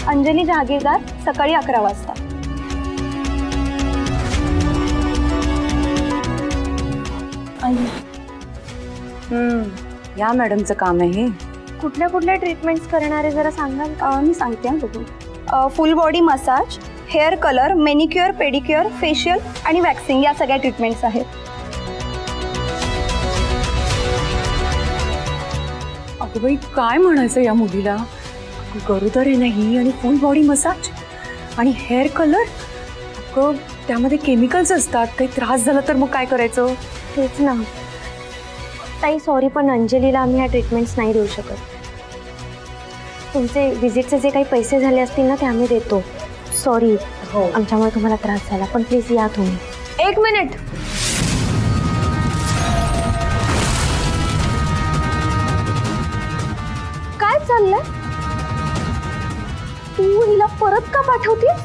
अंजली जहागीरदार, सकाळी 11 वाजता. या मॅडमचं काम आहे हे. कुठल्या कुठल्या ट्रीटमेंट्स करणार आहे जरा सांगाल? मी सांगते बघू. फुल body massage, hair colour, manicure, pedicure, facial आणि वॅक्सिंग या सगळ्या ट्रीटमेंट्स आहेत. अगं बाई, काय म्हणायचं या मुलीला? गरोदर आहे नाही आणि फुल बॉडी मसाज आणि हेअर कलर. अगं त्यामध्ये केमिकल्स असतात, काही त्रास झाला तर मग काय करायचं? तेच ना ताई, सॉरी पण अंजलीला आम्ही ह्या ट्रीटमेंट्स नाही देऊ शकत. तुमचे विजिटचे जे काही पैसे झाले असतील ना ते आम्ही देतो. सॉरी आमच्यामुळे तुम्हाला त्रास झाला, पण प्लीज या तुम्ही. 1 मिनिट. काय चाललंय? तू हिला परत का पाठवतेस?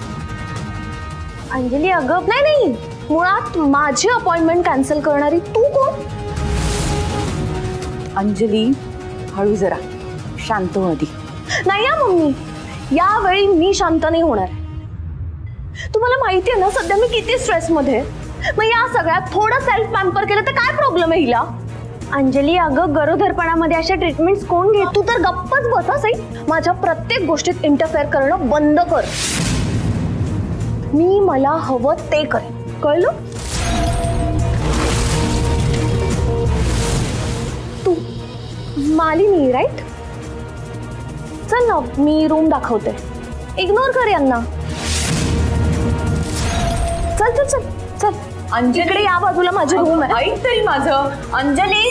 अंजली अगं नाही, मुळात माझी अपॉइंटमेंट कॅन्सल करणारी तू कोण? अंजली हळू जरा, शांत हो आधी. नाही मम्मी, यावेळी मी शांत नाही होणार. तुम्हाला माहिती आहे ना सध्या मी किती स्ट्रेस मध्ये. मग या सगळ्यात थोडं सेल्फ पॅम्पर केलं तर काय प्रॉब्लेम आहे हिला? अंजली अगं गरोदरपणामध्ये अशा ट्रीटमेंट्स कोण घेत? तू तर गप्पच बसा सई. माझ्या प्रत्येक गोष्टीत इंटरफेअर करणं बंद कर. मी मला हवं ते करेन, कळलं? तू मालिनी राईट? चल ना मी रूम दाखवते. इग्नोर कर यांना. चल चल चल चल. अंजलीकडे या बाजूला माझी रूम आहे. ऐक तरी माझं. अंजली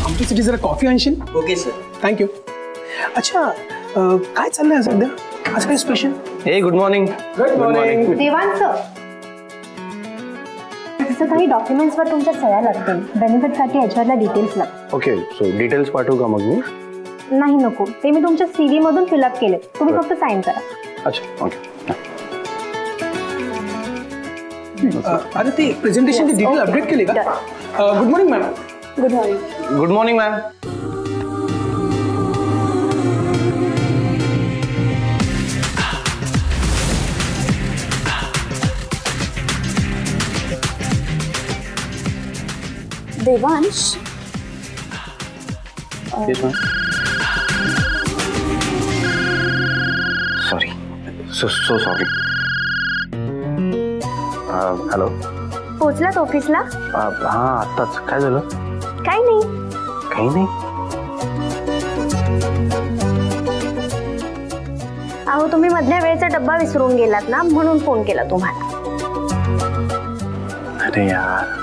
आमच्यासाठी जरा कॉफी आणशील? Okay sir. थँक्यू. अच्छा, काय चाललंय सध्या? आज काय स्पेशल? हे good morning. Good morning. Devansh काही डॉक्युमेंट्सवर तुमच्या सह्या लागतील. बेनिफिटसाठी HR ला डिटेल्स लागतील. ओके, सो डिटेल्स पाठवू का मग मी? नाही नको, ते मी तुमच्या CV मधून फिलअप केले. तुम्ही फक्त साइन करा. अच्छा ओके. अरे ते प्रेझेंटेशनचे डिटेल अपडेट केले का? Good morning ma'am. Good morning. Good morning ma'am. Devansh, sorry, so sorry. Hello. पोहोचलात ऑफिसला? हां आत्ताच. काय झालं? काही नाही. काही नाही. अहो तुम्ही मधल्या वेळेचा डब्बा विसरून गेलात ना, म्हणून फोन केला तुम्हाला. अरे यार,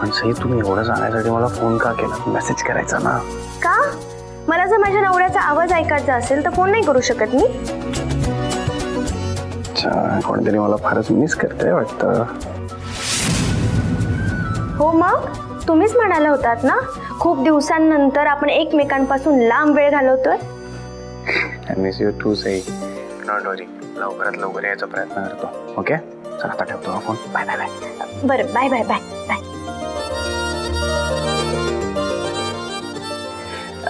पण सई तुम्ही एवढं सांगायसाठी मला फोन का केला? मेसेज करायचा ना. का? मला जर माझ्या नवऱ्याचा आवाज ऐकायचा असेल तर फोन नाही करू शकत मी? अच्छा, कोणतरी मला फारच मिस करते वाटतं. हो मग तुम्हीच म्हणाला होतात ना, खूप दिवसांनंतर आपण एकमेकांपासून लांब वेळ घालवतोय. I miss you too Sai. Don't worry, लवकरात लवकर यायचा प्रयत्न करतो. ओके, चला आता ठेवतो फोन. Bye bye bye. बरं, bye bye bye bye.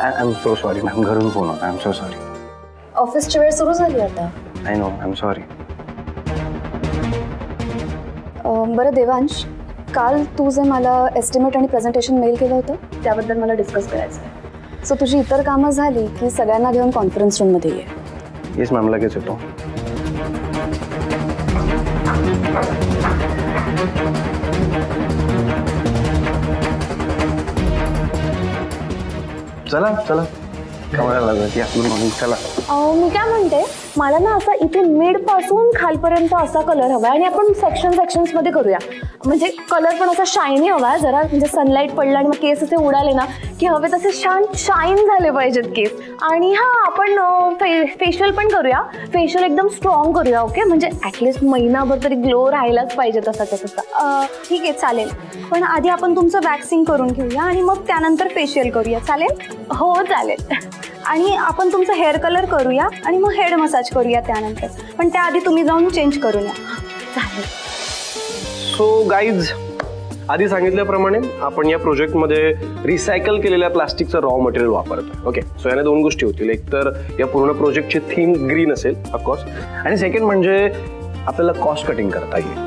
I am so sorry ma'am, घरून फोन होता. I am so sorry. ऑफिसची वेळ सुरू झाली आता. I know, I am sorry. बरं देवांश, काल तू जे मला एस्टिमेट आणि प्रेझेंटेशन मेल केलं होतं त्याबद्दल मला डिस्कस करायचं आहे. सो तुझी इतर कामं झाली की सगळ्यांना घेऊन कॉन्फरन्स रूममध्ये ये. येस मॅम, लगेच येतो. चला चला, कमाला लागत. या गुड मॉर्निंग. चला. मी काय म्हणते, मला ना असा इथे मिड पासून खालपर्यंत असा कलर हवा आणि आपण सेक्शन्स मध्ये करूया. म्हणजे कलर पण असा शायनी हवा जरा, म्हणजे सनलाईट पडला आणि मग केस असे उडाले ना की हवे तसे शाईन झाले पाहिजेत केस. आणि हा आपण फेशियल पण करूया. फेशियल एकदम स्ट्रॉंग करूया. ओके, म्हणजे ऍटलिस्ट महिनाभर तरी ग्लो राहिलाच पाहिजे तसा तसा. ठीक आहे चालेल, पण आधी आपण तुमचं वॅक्सिंग करून घेऊया आणि मग त्यानंतर फेशियल करूया. चालेल? हो चालेल. आणि आपण तुमचं हेअर कलर करूया आणि मग हेड मसाज करूया त्यानंतर. पण त्याआधी तुम्ही जाऊन चेंज करून या. चालेल. सो गाईज, आधी सांगितल्याप्रमाणे आपण या प्रोजेक्टमध्ये रिसायकल केलेल्या प्लास्टिकचं रॉ मटेरियल वापरतोय. ओके, सो याने दोन गोष्टी होतील. एक तर या पूर्ण प्रोजेक्टची थीम ग्रीन असेल ऑफकोर्स, आणि सेकंड म्हणजे आपल्याला कॉस्ट कटिंग करता येईल.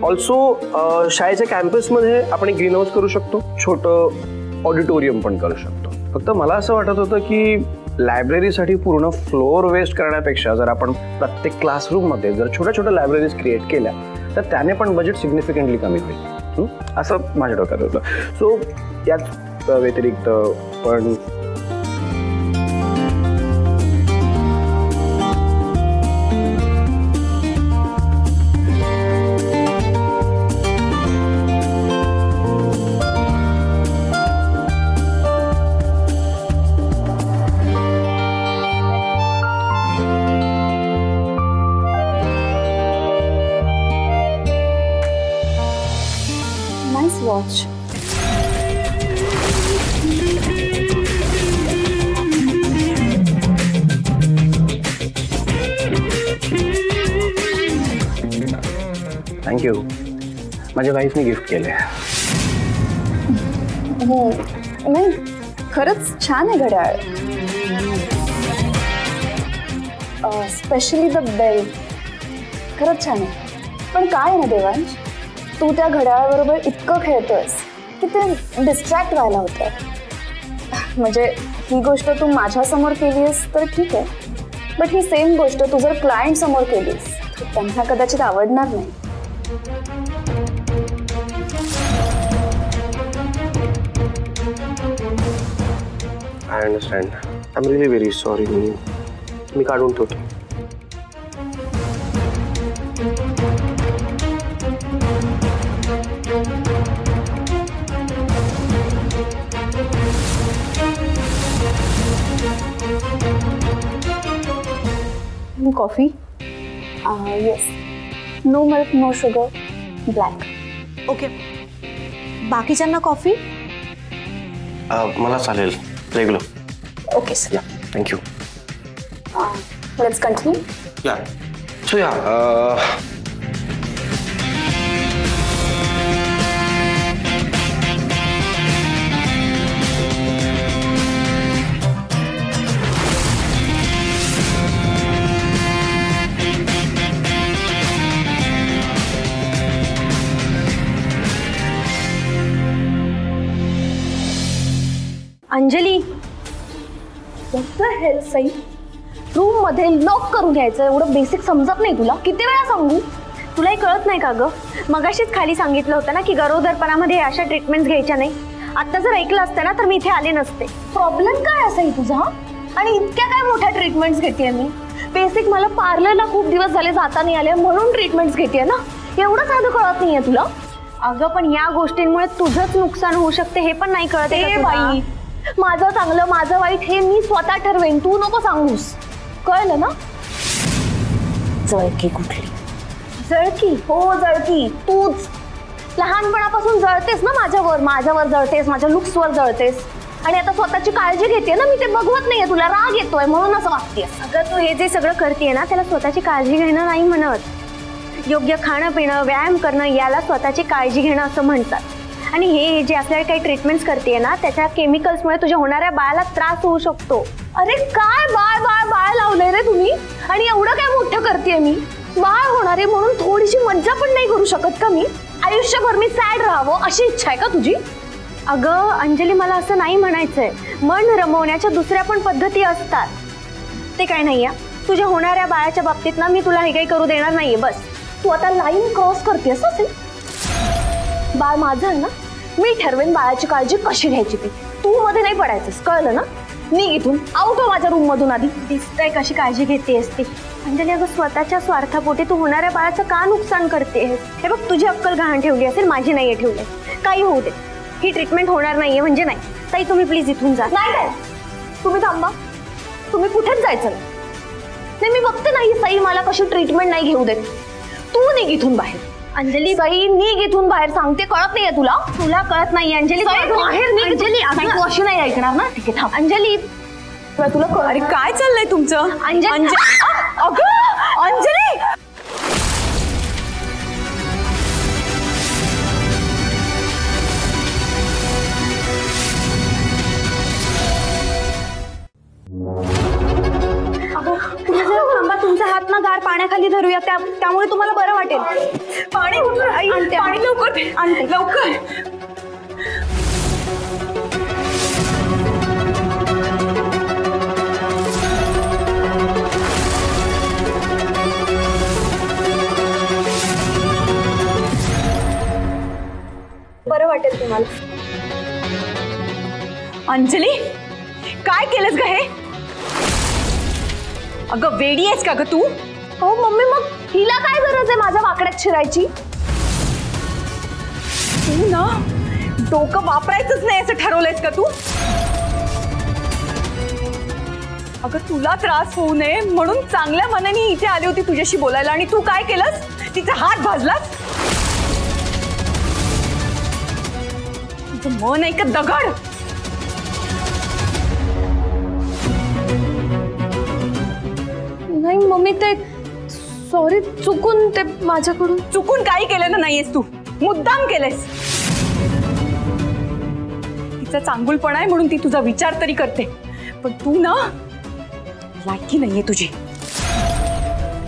ऑल्सो शाळेच्या कॅम्पसमध्ये आपण एक ग्रीन हाऊस करू शकतो, छोटं ऑडिटोरियम पण करू शकतो. फक्त मला असं वाटत होतं की लायब्ररीसाठी पूर्ण फ्लोअर वेस्ट करण्यापेक्षा जर आपण प्रत्येक क्लासरूममध्ये जर छोट्या छोट्या लायब्ररीज क्रिएट केल्या तर त्याने पण बजेट सिग्निफिकंटली कमी होईल, असं माझ्या डोक्यात होतं. सो याच व्यतिरिक्त पण नाईस वॉच. थँक्यू. माझ्या वाईफने गिफ्ट केले. नाही, खरंच छान आहे घड्याळ. स्पेशली द बेल खरंच छान आहे. पण काय आहे ना देवांश, तू त्या घड्याळाबरोबर इतकं खेळतोयस की ते डिस्ट्रॅक्ट व्हायला होतं. म्हणजे ही गोष्ट तू माझ्यासमोर केलीस तर ठीक आहे, बट ही सेम गोष्ट तू जर क्लायंट समोर केलीस तर त्यांना कदाचित आवडणार नाही. I understand. I am really very sorry. मी काढून ठेवतो. Coffee? Yes. No milk, no sugar, black. Okay. बाकीच्यांना कॉफी? मला चालेल regular. Okay sir. Yeah, thank you. Let's continue. Yeah, so yeah, Anjali, what the hell Sai, room मध्ये लॉक करून यायचं एवढं बेसिक समजत नाही तुला? किती वेळा सांगू? तुलाही कळत नाही का ग? मगाशीच खाली सांगितलं होतं ना की गरोदरपणामध्ये अशा ट्रीटमेंट्स घ्यायच्या नाही. आता जर ऐकलं असतं ना तर मी इथे आले नसते. प्रॉब्लेम काय असाही तुझा? आणि इतक्या काय मोठ्या ट्रीटमेंट्स घेतेय मी? बेसिक मला पार्लरला खूप दिवस झाले जाता नाही आले म्हणून ट्रीटमेंट्स घेतेय ना. एवढं साधं कळत नाहीये तुला? अगं पण या गोष्टींमुळे तुझंच नुकसान होऊ शकते हे पण नाही कळत आहे बाई. माझं चांगलं माझं वाईट हे मी स्वतः ठरवेन, तू नको सांगूस. कळलं ना? जळकी कुठली? जळकी? हो जळकी तूच. लहानपणापासून जळतेस ना माझ्यावर जळतेस, माझ्या लुक्सवर जळतेस. आणि आता स्वतःची काळजी घेते ना मी, ते बघवत नाहीये तुला, राग येतोय म्हणून असं वागतेस. अगं तू हे जे सगळं करतेय ना त्याला स्वतःची काळजी घेणं नाही म्हणत. योग्य खाणं पिणं, व्यायाम करणं याला स्वतःची काळजी घेणं असं म्हणतात. आणि हे जे असणारे काही ट्रीटमेंट्स करते ना त्याच्या केमिकल्समुळे तुझ्या होणाऱ्या बाळाला त्रास होऊ शकतो. अरे काय बाळ बाळ बाळ लावलंय रे तुम्ही? आणि एवढं काय मोठं करतेय मी? बाळ होणार आहे म्हणून थोडीशी मज्जा पण नाही करू शकत का मी? आयुष्यभर मी सॅड राहावं अशी इच्छा आहे का तुझी? अगं अंजली, मला असं नाही म्हणायचंय. मन रमवण्याच्या दुसऱ्या पण पद्धती असतात. ते काय नाही तुझ्या होणाऱ्या बाळाच्या बाबतीत ना मी तुला हे काही करू देणार नाहीये. बस तू आता लाईन क्रॉस करतेस असे. बाळ माझं आहे ना, मी ठरवेन बाळाची काळजी कशी घ्यायची ती. तू मध्ये नाही पडायचंस, कळलं ना? निघ इथून, आउट हो माझ्या रूम मधून. आधी दिसतंय कशी काळजी घेतेस ती. अंजली अगं स्वतःच्या स्वार्थापोटी तू होणाऱ्या बाळाचं का नुकसान करतेस? हे बघ तुझी अक्कल गहाण ठेवली असेल, माझी नाहीये ठेवली. काही होऊ दे, ही ट्रीटमेंट होणार नाहीये म्हणजे नाही. ताई तुम्ही प्लीज इथून जा. नाही नाही तुम्ही थांबा, तुम्ही कुठेच जायचं नाही. मी बघते नाही सई मला कशी ट्रीटमेंट नाही घेऊ देत. तू निघ इथून बाहेर. अंजली सई निघ इथून बाहेर सांगते, कळत नाहीये तुला? तुला कळत नाहीये अंजली, बाहेर निघ. अंजली तू अशी नाही ऐकणार ना. ठीक आहे थांब. अंजली तुला कळ. अरे काय चाललंय तुमचं? अंजली अगं अंजली मेहंदी धरूया, त्यामुळे तुम्हाला बरं वाटेल. पाणी कुठून आई? आणते. पाणी लवकर दे. आणते. लवकर. बरं वाटेल तुम्हाला. अंजली, काय केलंस ग हे? अगं वेडी आहेस का ग तू? हो मम्मी, मग हिला काय गरज आहे माझ्या वाकड्यात शिरायची? तू ना डोकं वापरायचंच नाही असं ठरवलंयस का तू? अगं तुला त्रास होऊ नये म्हणून चांगल्या मनाने इथे आली होती तुझ्याशी बोलायला, आणि तू काय केलंस? तिचा हात भाजलास. तुझं मन आहे का दगड? नाही मम्मी, ते सॉरी, चुकून ते माझ्याकडून. चुकून काही केलं नाहीयेस तू, मुद्दाम केलेस. तिचा चांगुलपणा आहे म्हणून ती तुझा विचार तरी करते, पण तू ना लायकी नाहीये तुझी.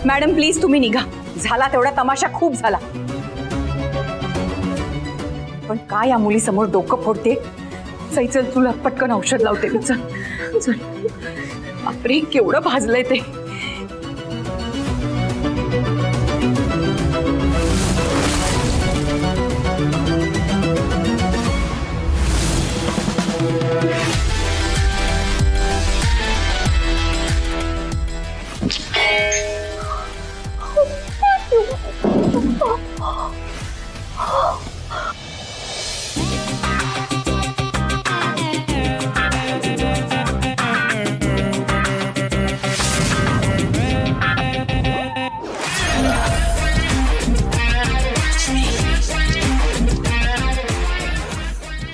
मॅडम प्लीज तुम्ही निघा, झाला तेवढा तमाशा खूप झाला. पण काय या मुलीसमोर डोकं फोडते? चल तुला पटकन औषध लावते मी. चल चल. बापरे केवढं भाजलंय ते.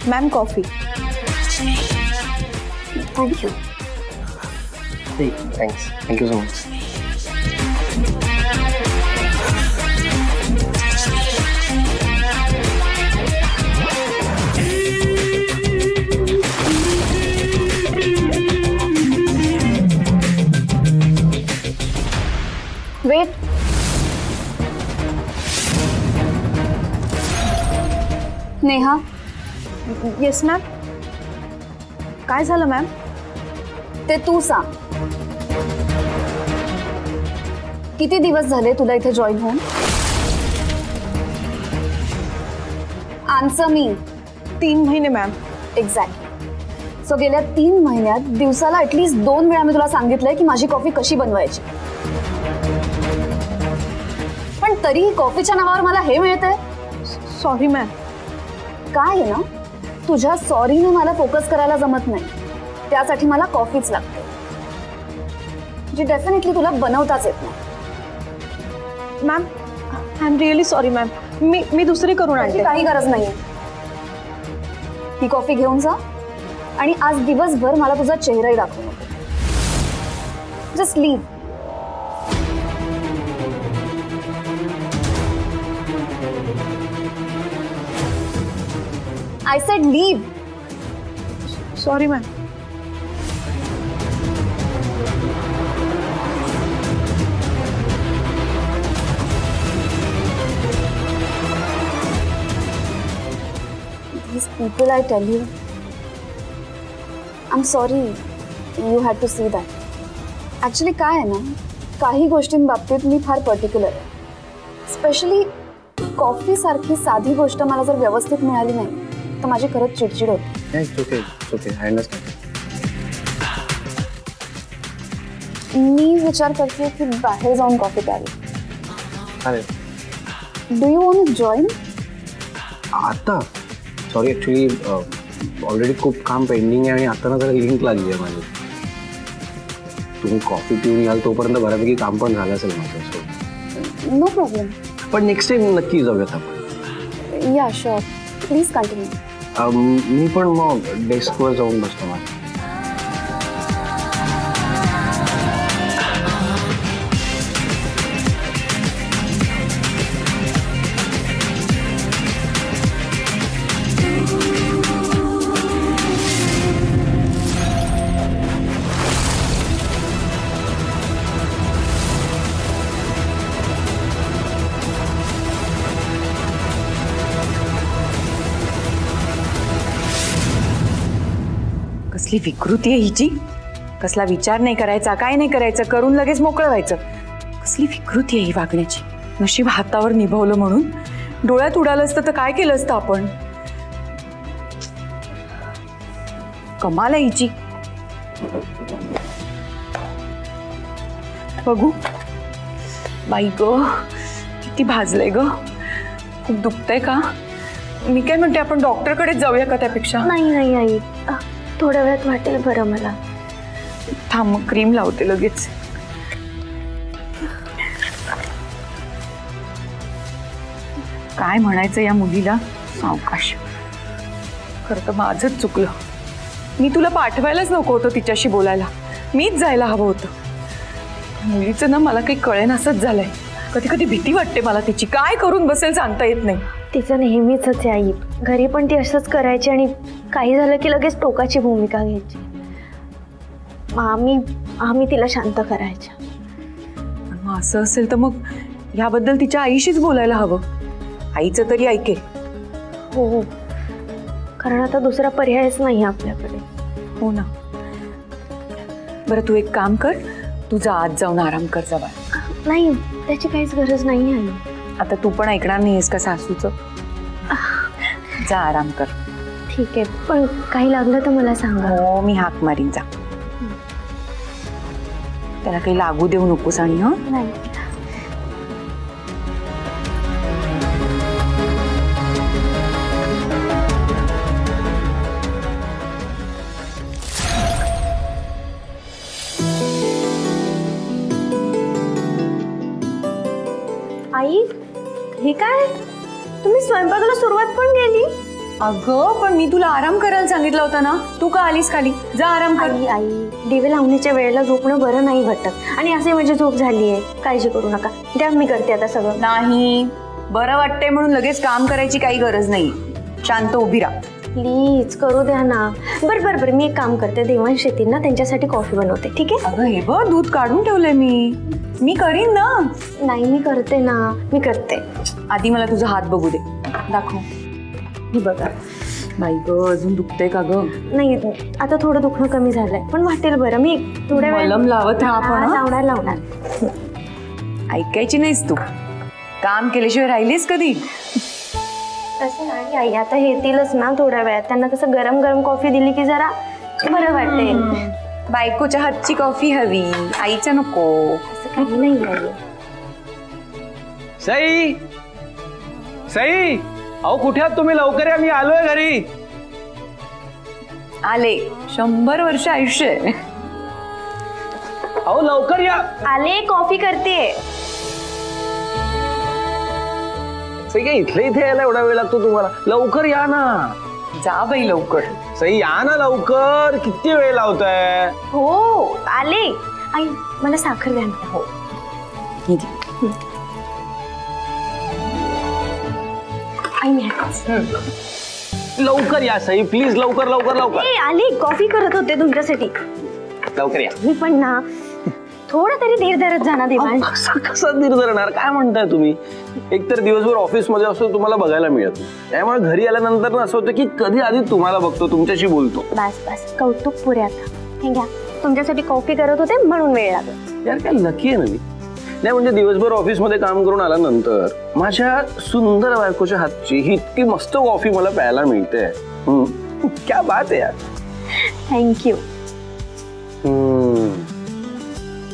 Ma'am coffee. Thank you. Thanks. Thank you so much. Wait. Neha. Yes ma'am. काय झालं मॅम? ते तू सांग, किती दिवस झाले तुला इथे जॉईन होऊन? आन्सर मी. 3 महिने मॅम. एक्झॅक्ट. सो गेल्या 3 महिन्यात दिवसाला ऍटलीस्ट 2 वेळा मी तुला सांगितलंय की माझी कॉफी कशी बनवायची, पण तरीही कॉफीच्या नावावर मला हे मिळतंय. Sorry ma'am. काय आहे ना, तुझ्या सॉरीने मला फोकस करायला जमत नाही, त्यासाठी मला कॉफीच लागते, जी डेफिनेटली तुला बनवताच येत नाही. Ma'am I am really sorry ma'am. मी दुसरी करून आणते. काही गरज नाही. ही कॉफी घेऊन जा आणि आज दिवसभर मला तुझा चेहराही दाखवू नको. Just leave. I said leave. Sorry ma'am. These people, I tell you, I'm sorry you had to see that. Actually काय आहे ना, काही गोष्टींबाबतीत मी फार पर्टिक्युलर आहे. स्पेशली कॉफी सारखी साधी गोष्ट मला जर व्यवस्थित मिळाली नाही तर माझी खरंच चिडचिड होती. Okay I understand. मी विचार करते की बाहेर जाऊन कॉफी प्यावी. चालेल. Do you want to join? आता सॉरी, ॲक्च्युली ऑलरेडी खूप काम पेंडिंग आहे आणि आता ना जरा लिंक लागली आहे माझी. तुम्ही कॉफी पिऊन याल तोपर्यंत बऱ्यापैकी काम पण झालं असेल माझं. No problem. पण नेक्स्ट टाइम नक्की जाऊयात आपण. या शुअर, प्लीज कंटिन्यू. मी पण मग डेस्कवर जाऊन बसतो माझ्या. कसली विकृती आहे हिची. कसला विचार नाही करायचा, काय नाही करायचं, करून लगेच मोकळं व्हायचं. कसली विकृती आहे ही वागण्याची. नशीब हातावर निभवलं म्हणून. डोळ्यात उडालं असतं तर काय केलं असतं आपण. कमाल आहे हिची. बघू. बाई ग, किती भाजलंय ग. खूप दुखतंय का? मी काय म्हणते, आपण डॉक्टरकडे जाऊया का त्यापेक्षा? नाही नाही आई, थोड्या वेळात वाटेल बरं मला. थांब, क्रीम लावते लगेच. काय म्हणायचं या मुलीला. सावकाश. खरं तर माझंच चुकलं. मी तुला पाठवायलाच नको होतं तिच्याशी बोलायला. मीच जायला हवं होतं. मुलीचं ना मला काही कळेन असंच झालंय. कधी कधी भीती वाटते मला तिची. काय करून बसेल सांगता येत नाही. तिचं नेहमीच आहे आई. घरी पण ती असंच करायची आणि काही झालं की लगेच टोकाची भूमिका घ्यायची. आम्ही तिला शांत करायच्या. मग असं असेल तर मग ह्याबद्दल तिच्या आईशीच बोलायला हवं. आईचं तरी ऐकेल. हो, कारण आता दुसरा पर्यायच नाही आपल्याकडे. हो ना. बरं तू एक काम कर, तुझा आज जाऊन आराम कर जा. नाही, त्याची काहीच गरज नाही आई. आता तू पण ऐकणार नाहीयेस का सासूचं? जा आराम कर. ठीक आहे, पण काही लागलं तर मला सांगा. हो, मी हाक मारीन. जा. त्याला काही लागू देऊ नकोस. आणि हं, नाही. आई, हे काय? तुम्ही स्वयंपाकाला सुरुवात पण केली? अगं पण मी तुला आराम करायला सांगितलं होतं ना. तू का आलीस खाली? जा आराम कर. आई आई, दिवे लावणीच्या वेळेला झोपणं बरं नाही वाटत. आणि असे म्हणजे झोप झालीये, काळजी करू नका. द्या, मी करते आता सगळं. नाही, बरं वाटतंय म्हणून लगेच काम करायची काही गरज नाही. शांत उभी राहा. प्लीज करू द्या ना. बरं, मी एक काम करते. देवांश येतील ना, त्यांच्यासाठी कॉफी बनवते. ठीक आहे? अगं हे बघ, दूध काढून ठेवलंय मी करीन ना. नाही, मी करते ना. मी करते. आधी मला तुझा हात बघू दे. दाखव. हे बघा. बाई ग, अजून दुखतंय का ग? नाही, आता थोडं दुखणं कमी झालंय, पण वाटेल बरं. मी थोड्या मलम लावत राहा पण. लावणार. ऐकायची नाहीस तू. काम केल्याशिवाय राहिलीस कधी? तसं नाही आई, आता येतीलच ना थोड्या वेळात. त्यांना कसं गरम गरम कॉफी दिली की जरा बरं वाटेल. बायकोच्या हातची कॉफी हवी, आईच्या नको. असं काही नाही आई. सई, सई, अहो कुठे आहात तुम्ही? लवकर या, मी आलोय घरी. आले. 100 वर्ष आयुष्य आहे. अहो लवकर या. आले, कॉफी करते. सई, काय इथल्या इथे यायला एवढा वेळ लागतो तुम्हाला? लवकर या ना. जा बाई लवकर. सई या ना लवकर. किती वेळ लावताय? हो, आले. आई, मला साखर द्या ना. हो, ही घे. आई, मी आलेच. लवकर या सई, प्लीज. लवकर लवकर लवकर. ए, आले, कॉफी करत होते तुमच्यासाठी. लवकर या. मी पण ना थोडा तरी धीर धरत जाणार देवांश. कसं धीर धरणार? काय म्हणताय तुम्ही? एकतर दिवसभर ऑफिस मध्ये असतो, तुम्हाला बघायला मिळत. त्यामुळे घरी आल्यानंतर ना असं होतं की कधी आधी तुम्हाला बघतो, तुमच्याशी बोलतो. बस कौतुक पुरे. आता हे घ्या, तुमच्यासाठी कॉफी करत होते म्हणून वेळ लागला. यार काय लकी आहे ना मी. नाही म्हणजे दिवसभर ऑफिस मध्ये काम करून आल्यानंतर माझ्या सुंदर बायकोच्या हातची ही इतकी मस्त कॉफी मला प्यायला मिळते. क्या बात आहे यार. थँक्यू.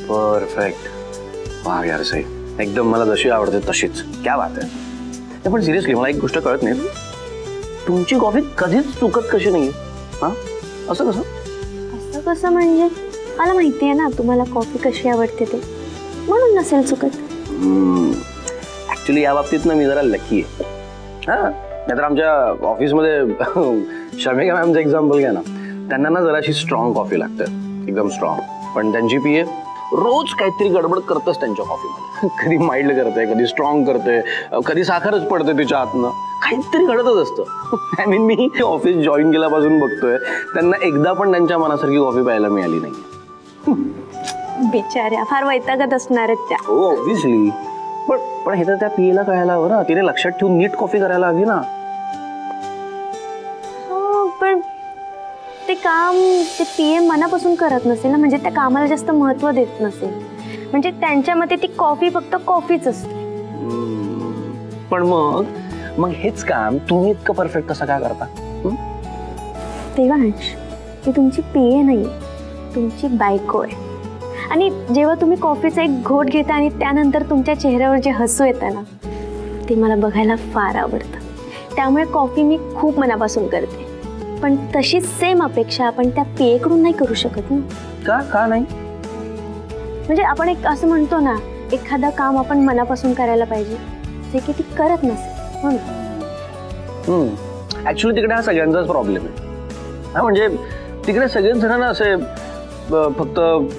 परफेक्ट. वाह यार सई, एकदम मला जशी आवडते तशीच. क्या बात आहे. पण सिरियसली मला एक गोष्ट कळत नाही, तुमची कॉफी कधीच चुकत कशी नाही? हा, असं कसं? असं कसं म्हणजे? मला माहिती आहे ना तुम्हाला कॉफी कशी आवडते ते, म्हणून नसेल चुकत. ऍक्च्युली या बाबतीत ना मी जरा लकी आहे. हा, नाहीतर आमच्या ऑफिसमध्ये शर्मिका मॅमचं एक्झाम्पल घ्या ना. त्यांना ना जराशी स्ट्रॉंग कॉफी लागते, एकदम स्ट्रॉंग. पण त्यांची पीए रोज काहीतरी गडबड करतच त्यांच्या कॉफीमध्ये. कधी माइल्ड करते, कधी स्ट्रॉंग करते, कधी साखरच पडते तिच्या हातनं. काहीतरी घडतच असतं. I mean me office join केल्यापासून बघतोय त्यांना एकदा पण त्यांच्या मनासारखी कॉफी प्यायला मिळाली नाही. बिचाऱ्या फार वैतागत असणारच त्या. हो ऑब्व्हियसली. पण हे तर त्या पीएला कळायला हवं ना. तिने लक्षात ठेवून नीट कॉफी करायला हवी ना. हो, पण ते काम ते PM मनापासून करत नसेल ना, म्हणजे त्या कामाला जास्त महत्त्व देत नसेल, म्हणजे त्यांच्या मते ती कॉफी फक्त कॉफीच असते. पण मग हेच काम तुम्ही इतकं परफेक्ट कसं काय करता? देवांश, ती तुमची PA नाही, तुमची बायको आहे. आणि जेव्हा तुम्ही कॉफीचा एक घोट घेता आणि त्यानंतर तुमच्या चेहऱ्यावर जे हसू येतं ना, ते मला बघायला फार आवडतं. त्यामुळे कॉफी मी खूप मनापासून करते. पण तशीच सेम अपेक्षा आपण त्या PA कडून नाही करू शकत ना. का नाही? म्हणजे आपण एक असं म्हणतो ना, एखादं काम आपण मनापासून करायला पाहिजे, जे की ती करत नसेल म्हणून. ऍक्च्युली तिकडे हा सगळ्यांचाच प्रॉब्लेम आहे. हा म्हणजे तिकडे सगळेच जण असे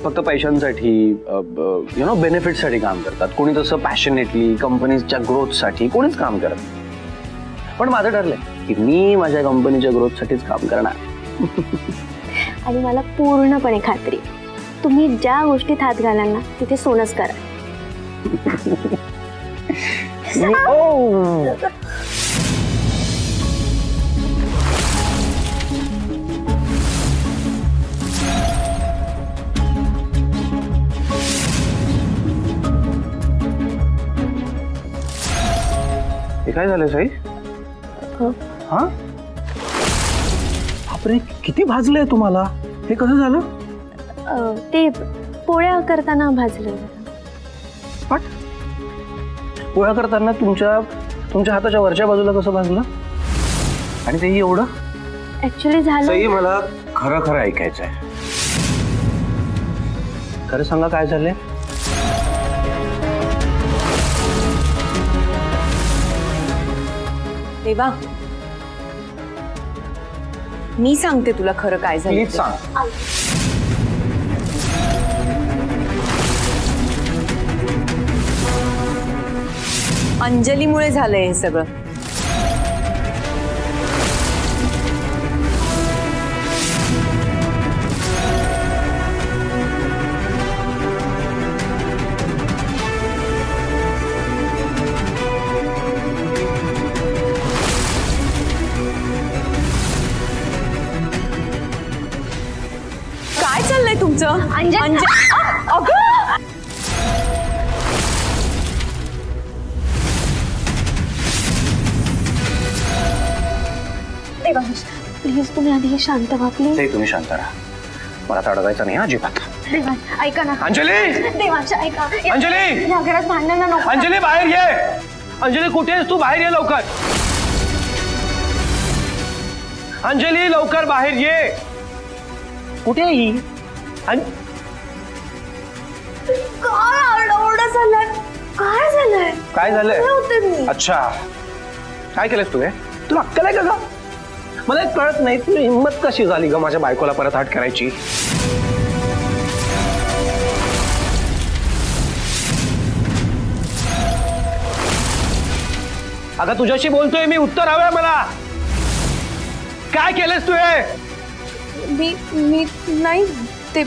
फक्त पैशांसाठी बेनिफिटसाठी काम करतात. कोणी तसं पॅशनेटली कंपनीच्या ग्रोथसाठी कोणीच काम करत. पण माझं ठरलंय की मी माझ्या कंपनीच्या ग्रोथसाठीच काम करणार. आणि मला पूर्णपणे खात्री, तुम्ही ज्या गोष्टीत हात घालाल ना, तिथे सोनच करा. हे काय झालं साई? हा बापरे, किती भाजलंय तुम्हाला? हे कसं झालं? ते पोळ्या करताना भाजलं. पण पोळ्या करताना तुमच्या हाताच्या वरच्या बाजूला कसं भाजलं? आणि तेही एवढं? ऍक्च्युली झालं, साई मला खरं ऐकायचंय. खरं सांगा, काय झालंय? देवा, मी सांगते तुला खरं काय झालं. प्लीज सांग. अंजलीमुळे झालंय हे सगळं. काय चाललंय तुमचं? देवांश, प्लीज तुम्ही आधी शांत व्हा प्लीज. ते तुम्ही शांत राहा, मला तर अडवायचं नाही अजिबात. देवांश ऐका ना. अंजली, देवांश ऐका. अंजली, या घरात भांडण नको. अंजली बाहेर ये. अंजली कुठे आहेस तू? बाहेर ये लवकर. अंजली लवकर बाहेर ये. कुठे आहे ही? काय आरडाओरडा झालाय? काय झालंय? काय झालंय? होते मी. अच्छा, काय केलंस तू? तुला अक्कल आहे का ग? मला एक कळत नाही, तुला हिंमत कशी झाली ग माझ्या बायकोला परत हाट करायची? अगं तुझ्याशी बोलतोय मी, उत्तर हवंय मला. काय केलंस तू? मी नाही, ते